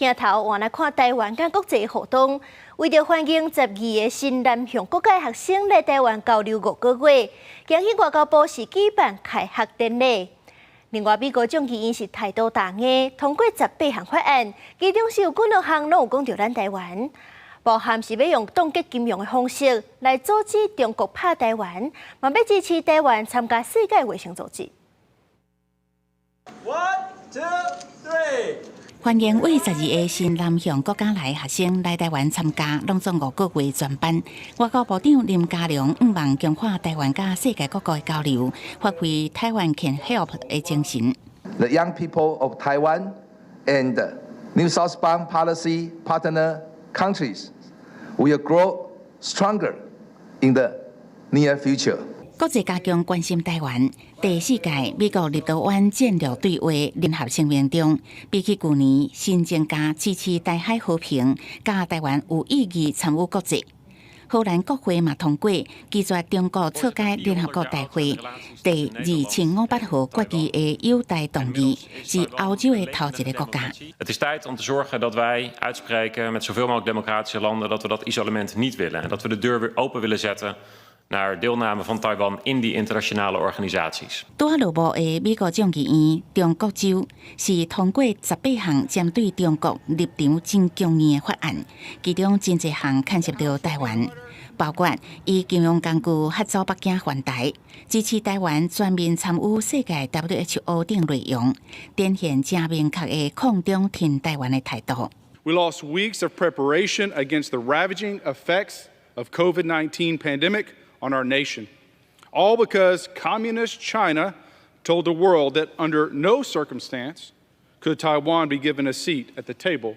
镜头换来看台湾甲国际互动，为着欢迎12个新南向国界学生来台湾交流5个月，今日外交部是举办开学典礼。另外，美国众议院是态度大硬，通过18项法案，其中是有几多项拢有讲到咱台湾，包含是要用冻结金融的方式来阻止中国拍台湾，嘛要支持台湾参加世界卫生组织。1, 2, 3。欢迎为12个新南向国家来学生来台湾参加，拢总5个月全班。外交部长林佳龙望强化台湾甲世界各国的交流，发挥台湾 can help 的精神。The young people of Taiwan and New Southbound policy partner countries will grow stronger in the near future. 国际加强关心台湾。第4届美国立陶宛战略对话联合声明中，比起去年新增加支持台海和平，甲台湾有意义参与国际。荷兰国会嘛通过拒绝中国错解联合国大会第2500号决议的友台动议，是欧洲的头一个国家。Het is tijd om te zorgen dat wij uitspreken met zoveel mogelijk democratische landen dat we dat isolement niet willen en dat we de deur weer open willen zetten naar deelname van Taiwan in die internationale organisaties. 拄落幕的美国众议院中国州是通过18项针对中国立场真强硬的法案，其中真侪项牵涉到台湾，包括以金融工具合作北京还台，支持台湾全面参与世界 WHO 等内容，展现正明确的抗中挺台湾的态度。We lost weeks of preparation against the ravaging effects of COVID-19 pandemic on our nation, all because communist China told the world that under no circumstance could Taiwan be given a seat at the table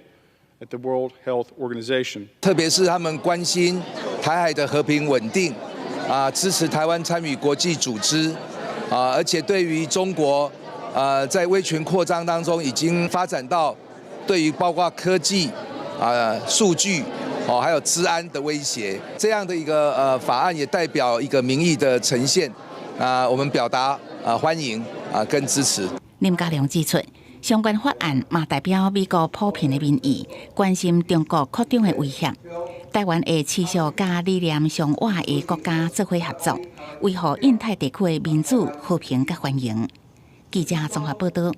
at the World Health Organization. 特别是他们关心台海的和平稳定，支持台湾参与国际组织，而且对于中国，在威权扩张当中已经发展到对于包括科技、数据。还有治安的威胁，这样的一个法案也代表一个民意的呈现，我们表达欢迎跟支持。林佳龙指出，相关法案嘛代表美国普遍的民意，关心中国扩张的威胁。台湾会持续甲理念相倚的国家做伙合作，维护印太地区的民主、和平甲繁荣。记者综合报道。